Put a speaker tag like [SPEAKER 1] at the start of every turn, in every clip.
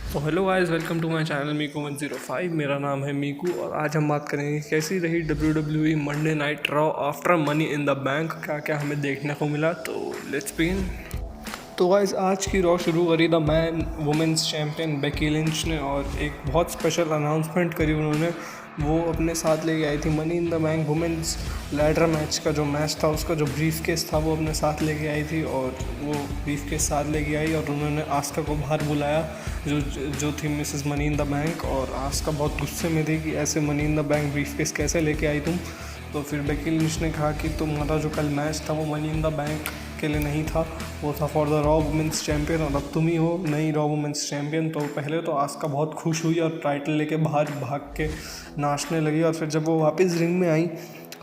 [SPEAKER 1] तो hello guys, welcome to my channel मीकू 105। मेरा नाम है मीकू और आज हम बात करेंगे कैसी रही WWE Monday night raw after money in the bank. क्या क्या हमें देखने को मिला, तो लेट्स बिगिन। तो गाइस, आज की रॉ शुरू करी the man women's champion Becky Lynch ने और एक बहुत स्पेशल अनाउंसमेंट करी उन्होंने। वो अपने साथ लेके आई थी money in the bank women's ladder match का जो मैच था, उसका जो ब्रीफ केस था वो अपने साथ लेके आई थी। और वो ब्रीफ केस साथ लेके आई और उन्होंने आस्का को बाहर बुलाया, जो जो थी Mrs money in the bank. और आस्का बहुत गुस्से में थी कि ऐसे money in the bank brief case कैसे लेके आई तुम। तो फिर बेकी लिंच ने कहा कि तुम्हारा जो कल मैच था वो मनी इन द बैंक के लिए नहीं था, वो था for the raw women's champion, और अब तुम ही हो नई रॉ वुमेंस चैम्पियन। तो पहले तो आस्का बहुत खुश हुई और टाइटल लेके बाहर भाग के नाचने लगी। और फिर जब वो वापस रिंग में आई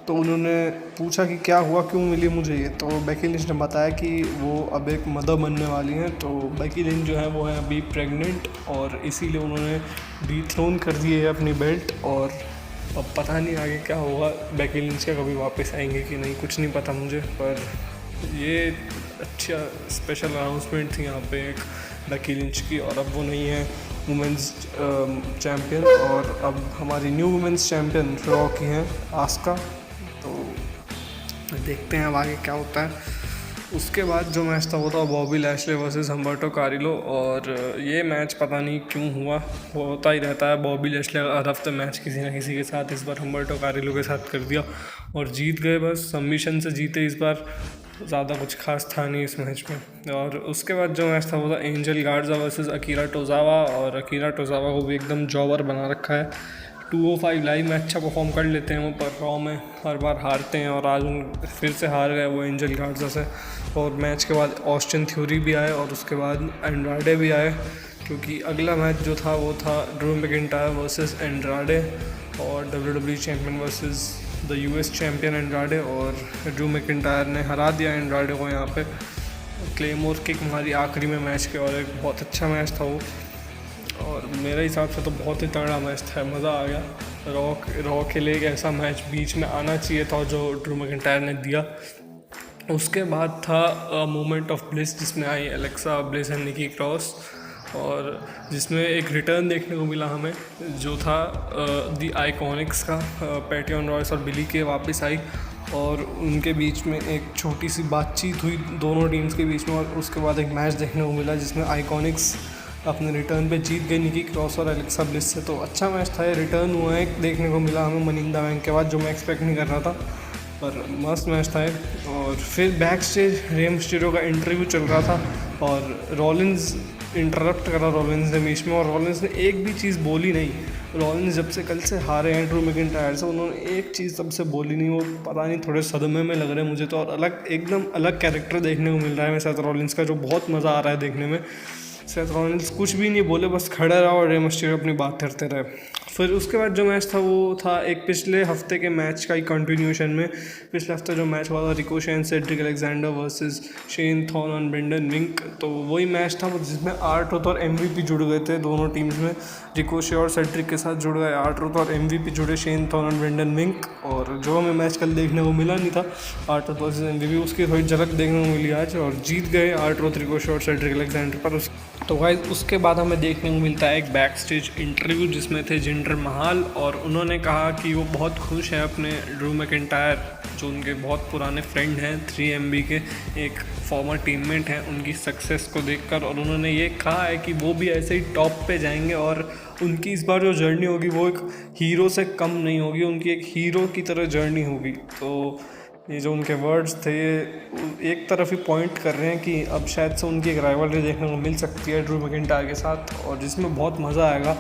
[SPEAKER 1] तो उन्होंने पूछा कि क्या हुआ, क्यों मिली मुझे ये। तो बेकी लिंच ने बताया कि वो अब एक मदर बनने वाली हैं। तो बेकी लिंच जो है वो है अभी प्रेग्नेंट और इसीलिए उन्होंने डिथ्रोन कर दी है अपनी बेल्ट। और अब पता नहीं आगे क्या होगा, बेकी लिंच का कभी वापस आएंगे कि नहीं, कुछ नहीं पता मुझे। पर ये अच्छा स्पेशल अनाउंसमेंट थी यहाँ पे एक बेकी लिंच की। और अब वो नहीं है वुमेंस चैम्पियन और अब हमारी न्यू वुमेंस चैम्पियन रॉ की हैं आस्का। तो देखते हैं अब आगे क्या होता है। उसके बाद जो मैच था वो था बॉबी लैशले वर्सेस हम्बर्टो कारिलो। और ये मैच पता नहीं क्यों हुआ, वो होता ही रहता है। बॉबी लैशले हर हफ्ते मैच किसी ना किसी के साथ, इस बार हम्बर्टो कारिलो के साथ कर दिया और जीत गए। बस सबमिशन से जीते इस बार, ज़्यादा कुछ खास था नहीं इस मैच में। और उसके बाद जो मैच था वो था एंजल गार्जा वर्सेस अकीरा टोजावा। और अकीरा टोजावा को भी एकदम जॉबर बना रखा है। 205 लाइव में अच्छा परफॉर्म कर लेते हैं वो, पर रॉ में हर बार हारते हैं और आज फिर से हार गए वो एंजल गार्जा से। और मैच के बाद ऑस्टिन थ्योरी भी आए और उसके बाद एंड्राडे भी आए, क्योंकि अगला मैच जो था वो था ड्रू मैकिंटायर वर्सेस एंड्राडे और WWE champion versus the US champion Andrade. और ड्रू मैकिंटायर ने हरा दिया एंड्राडे को यहाँ पे, क्लेमोर किक मारी आखिरी में मैच के। और एक बहुत अच्छा मैच था वो, और मेरे हिसाब से तो बहुत ही तगड़ा मैच था, मज़ा आ गया। रॉ के लिए एक ऐसा मैच बीच में आना चाहिए था जो ड्रू मैकिंटायर ने दिया। उसके बाद था मोमेंट ऑफ ब्लिस, जिसमें I Alexa Bliss and Nikki Cross, और जिसमें एक रिटर्न देखने को मिला हमें, जो था दी आइकॉनिक्स का। पैटियन रॉयस और बिली के वापस आई और उनके बीच में एक छोटी सी बातचीत हुई दोनों टीम्स के बीच में। और उसके बाद एक मैच देखने को मिला जिसमें आइकॉनिक्स अपने रिटर्न पे जीत गई निकी क्रॉस और एलेक्सा ब्लिस से। तो अच्छा मैच था, ये रिटर्न हुआ है देखने को मिला हमें मनी इन द बैंक के बाद, जो मैं एक्सपेक्ट नहीं कर रहा था, पर मस्त मैच था। और फिर बैक स्टेज रे मिस्टीरियो का इंटरव्यू चल रहा था और रॉलिन्स इंटरप्ट करा रॉलिन्स ने बीच में, और रॉलिन्स ने एक भी चीज़ बोली नहीं। रॉलिन्स जब से कल से हारे हैं ड्रू मैकिंटायर से, उन्होंने एक चीज़ तब से बोली नहीं। वो पता नहीं थोड़े सदमे में लग रहे हैं मुझे तो, और एकदम अलग कैरेक्टर देखने को मिल रहा है मेरे साथ रॉलिन्स का, जो बहुत मज़ा आ रहा है देखने में। सेथ रॉलिन्स कुछ भी नहीं बोले, बस खड़ा रहा और रे मिस्टीरियो अपनी बात करते रहे। फिर उसके बाद जो मैच था वो था एक पिछले हफ्ते के मैच का ही कंटिन्यूशन में। पिछले हफ्ते जो मैच हुआ था Ricochet and Cedric Alexander versus Shane thorn और ब्रेंडन विंक, तो वही मैच था जिसमें R-Truth और MVP जुड़ गए थे दोनों टीम्स में। रिकोशे और सेड्रिक के साथ जुड़ गए R-Truth और MVP जुड़े शेन थॉर्न और ब्रेंडन विंक। और जो हमें मैच कल देखने को मिला नहीं था R-Truth वर्सेस MVP, उसकी थोड़ी झलक देखने को मिली आज, और जीत गए R-Truth, रिकोशे और सेड्रिक अलेक्जेंडर पर। तो गाइस, उसके बाद हमें देखने को मिलता है एक बैक स्टेज इंटरव्यू जिसमें थे जिंडर महाल, और उन्होंने कहा कि वो बहुत खुश हैं अपने ड्रू मैकिंटायर, जो उनके बहुत पुराने फ्रेंड हैं 3MB के, एक फॉर्मर टीममेट हैं, उनकी सक्सेस को देखकर। और उन्होंने ये कहा है कि वो भी ऐसे ही टॉप पे जाएंगे और उनकी इस बार जो जर्नी होगी वो एक हीरो से कम नहीं होगी, उनकी एक हीरो की तरह जर्नी होगी। तो ये जो उनके वर्ड्स थे ये एक तरफ ही पॉइंट कर रहे हैं कि अब शायद से उनकी एक राइवलरी देखने को मिल सकती है ड्रू मैकिंटायर के साथ, और जिसमें बहुत मज़ा आएगा।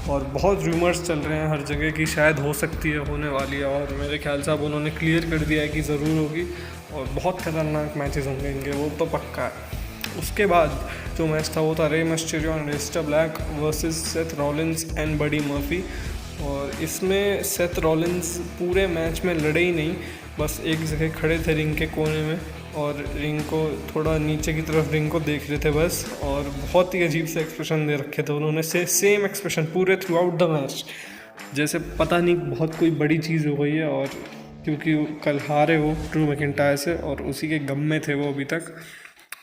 [SPEAKER 1] और बहुत रूमर्स चल रहे हैं हर जगह कि शायद हो सकती है, होने वाली है, और मेरे ख्याल से अब उन्होंने क्लियर कर दिया है कि ज़रूर होगी। और बहुत खतरनाक मैचेस होंगे इनके, वो तो पक्का है। उसके बाद जो मैच था वो था Rey Mysterio and Aleister Black versus Seth Rollins and Buddy Murphy. और इसमें सेथ रॉलिन्स पूरे मैच में लड़े ही नहीं, बस एक जगह खड़े थे रिंग के कोने में और रिंग को थोड़ा नीचे की तरफ रिंग को देख रहे थे बस। और बहुत ही अजीब से एक्सप्रेशन दे रखे थे उन्होंने, सेम एक्सप्रेशन पूरे थ्रू आउट द मैच, जैसे पता नहीं बहुत कोई बड़ी चीज़ हो गई है। और क्योंकि कल हारे वो ड्रू मैकिंटायर से और उसी के गम में थे वो अभी तक।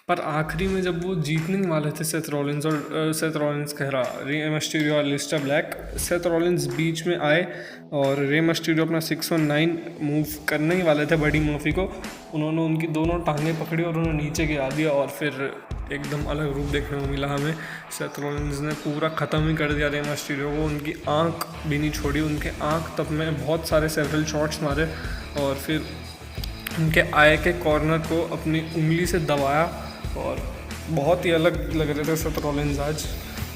[SPEAKER 1] पर आखिरी में जब वो जीतने वाले थे सेथ रॉलिंस कह रहा रे मिस्टीरियो और लिस्टर ब्लैक, सेथ रॉलिंस बीच में आए और रे मिस्टीरियो अपना 619 मूव करने ही वाले थे बडी मर्फी को, उन्होंने उनकी दोनों टांगें पकड़ी और उन्हें नीचे गिरा दिया और फिर एकदम अलग रूप देखने को मिला हमें। सेथ रॉलिंस ने पूरा ख़त्म ही कर दिया रे मिस्टीरियो को, उनकी आँख भी नहीं छोड़ी, उनके आँख तक में बहुत सारे सेवरल शॉट्स मारे और फिर उनके आई के कॉर्नर को अपनी उंगली से दबाया और बहुत ही अलग लग रहे थे सेथ रॉलिंस आज,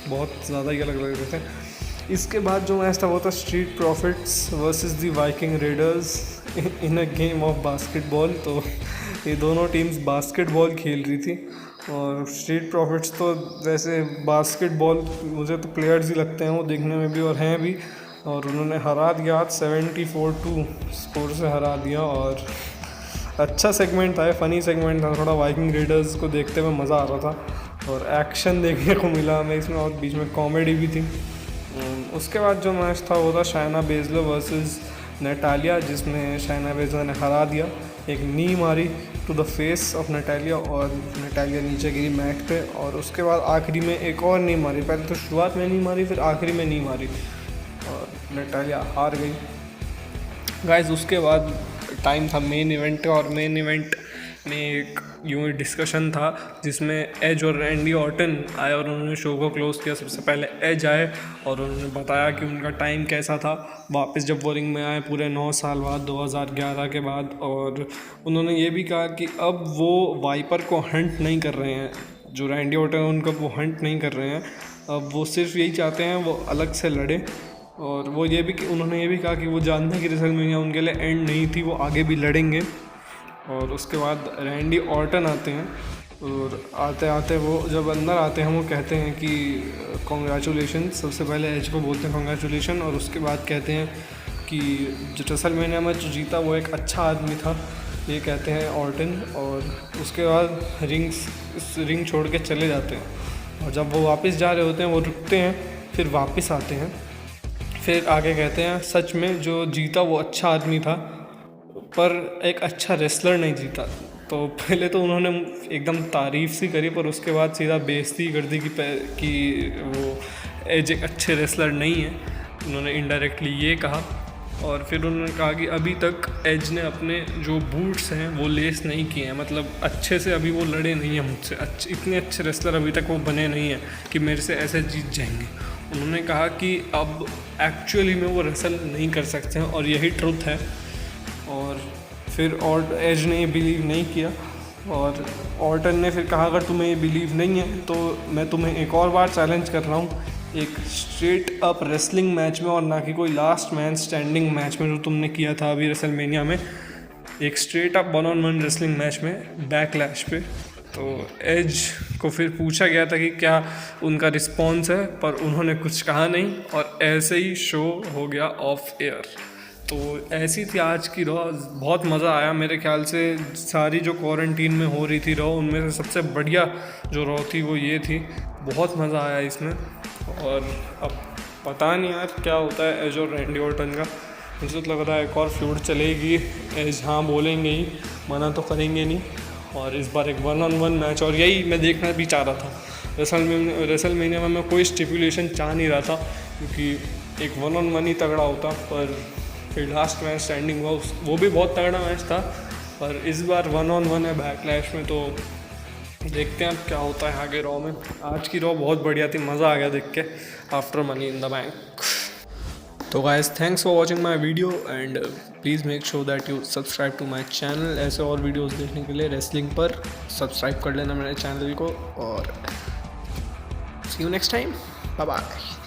[SPEAKER 1] बहुत ज़्यादा ही अलग लग रहे थे। इसके बाद जो मैच था वो था street profits versus the Viking readers in a game of basketball. तो ये दोनों टीम्स बास्केटबॉल खेल रही थी और स्ट्रीट प्रॉफिट्स तो वैसे बास्केटबॉल मुझे तो प्लेयर्स ही लगते हैं वो देखने में भी और हैं भी, और उन्होंने हरा दिया 74-2 स्कोर से हरा दिया। और अच्छा सेगमेंट था, फ़नी सेगमेंट था, थोड़ा वाइकिंग रेडर्स को देखते हुए मज़ा आ रहा था और एक्शन देखने को मिला हमें इसमें और बीच में कॉमेडी भी थी। उसके बाद जो मैच था वो था शाइना बेज़लर वर्सेस नटालिया, जिसमें शाइना बेज़लर ने हरा दिया, एक नी मारी to the face of Natalia और नटालिया नीचे गिरी मैट पे, और उसके बाद आखिरी में एक और नी मारी, पहले तो शुरुआत में नी मारी फिर आखिरी में नी मारी और नटालिया हार गई गाइस। उसके बाद टाइम था मेन इवेंट का और मेन इवेंट में एक यूँ डिस्कशन था जिसमें एज और रैंडी ऑर्टन आए और उन्होंने शो को क्लोज़ किया। सबसे पहले एज आए और उन्होंने बताया कि उनका टाइम कैसा था वापस जब वो रिंग में आए पूरे 9 साल बाद 2011 के बाद, और उन्होंने ये भी कहा कि अब वो वाइपर को हंट नहीं कर रहे हैं, जो रैंडी ऑर्टन उनका वो हंट नहीं कर रहे हैं, अब वो सिर्फ यही चाहते हैं वो अलग से लड़े। और वो ये भी उन्होंने ये भी कहा कि वो जानते हैं कि रेसलमेनिया उनके लिए एंड नहीं थी, वो आगे भी लड़ेंगे। और उसके बाद रैंडी ऑर्टन आते हैं और आते आते वो जब अंदर आते हैं वो कहते हैं कि कॉन्ग्रेचुलेशन, सबसे पहले एज को बोलते हैं कॉन्ग्रेचुलेशन और उसके बाद कहते हैं कि जो रेसलमेनिया में जो जीता वो एक अच्छा आदमी था, ये कहते हैं ऑर्टन। और उसके बाद रिंग छोड़ के चले जाते हैं और जब वो वापस जा रहे होते हैं वो रुकते हैं, फिर वापस आते हैं, फिर आगे कहते हैं सच में जो जीता वो अच्छा आदमी था पर एक अच्छा रेसलर नहीं जीता। तो पहले तो उन्होंने एकदम तारीफ़ सी करी पर उसके बाद सीधा बेइज्जती कर दी कि वो एज एक अच्छे रेसलर नहीं है, उन्होंने इनडायरेक्टली ये कहा। और फिर उन्होंने कहा कि अभी तक एज ने अपने जो बूट्स हैं वो लेस नहीं किए हैं, मतलब अच्छे से अभी वो लड़े नहीं हैं मुझसे, इतने अच्छे रेसलर अभी तक वो बने नहीं हैं कि मेरे से ऐसे जीत जाएंगे। उन्होंने कहा कि अब एक्चुअली में वो रेसल नहीं कर सकते हैं और यही ट्रुथ है। और फिर और एज ने ये बिलीव नहीं किया और ऑर्टन ने फिर कहा अगर तुम्हें ये बिलीव नहीं है तो मैं तुम्हें एक और बार चैलेंज कर रहा हूँ एक स्ट्रेट अप रेसलिंग मैच में, और ना कि कोई लास्ट मैन स्टैंडिंग मैच में जो तुमने किया था अभी रेसलमेनिया में, एक straight up 1-on-1 wrestling match में बैकलैश पे। तो एज को फिर पूछा गया था कि क्या उनका रिस्पॉन्स है, पर उन्होंने कुछ कहा नहीं और ऐसे ही शो हो गया ऑफ एयर। तो ऐसी थी आज की रॉ, बहुत मज़ा आया मेरे ख्याल से। सारी जो क्वारंटीन में हो रही थी रॉ उनमें से सबसे बढ़िया जो रॉ थी वो ये थी, बहुत मज़ा आया इसमें। और अब पता नहीं यार क्या होता है एज और रैंडी ऑर्टन का, मुझे तो लग रहा है एक और फ्यूड चलेगी, एज हाँ बोलेंगे ही, मना तो करेंगे नहीं। और इस बार एक 1-on-1 मैच, और यही मैं देखना भी चाह रहा था। रेसलमेनिया में मैं कोई स्टिपुलेशन चाह नहीं रहा था क्योंकि एक 1-on-1 ही तगड़ा होता, पर फिर लास्ट मैच स्टैंडिंग हुआ वो भी बहुत तगड़ा मैच था। पर इस बार 1-on-1 है बैकलैश में, तो देखते हैं अब क्या होता है आगे रॉ में। आज की रॉ बहुत बढ़िया थी, मज़ा आ गया देख के after money in the bank. तो guys thanks for watching my video and please make sure that you subscribe to my channel. ऐसे और वीडियोस देखने के लिए रेसलिंग पर सब्सक्राइब कर लेना मेरे चैनल को, और see you next time, bye bye.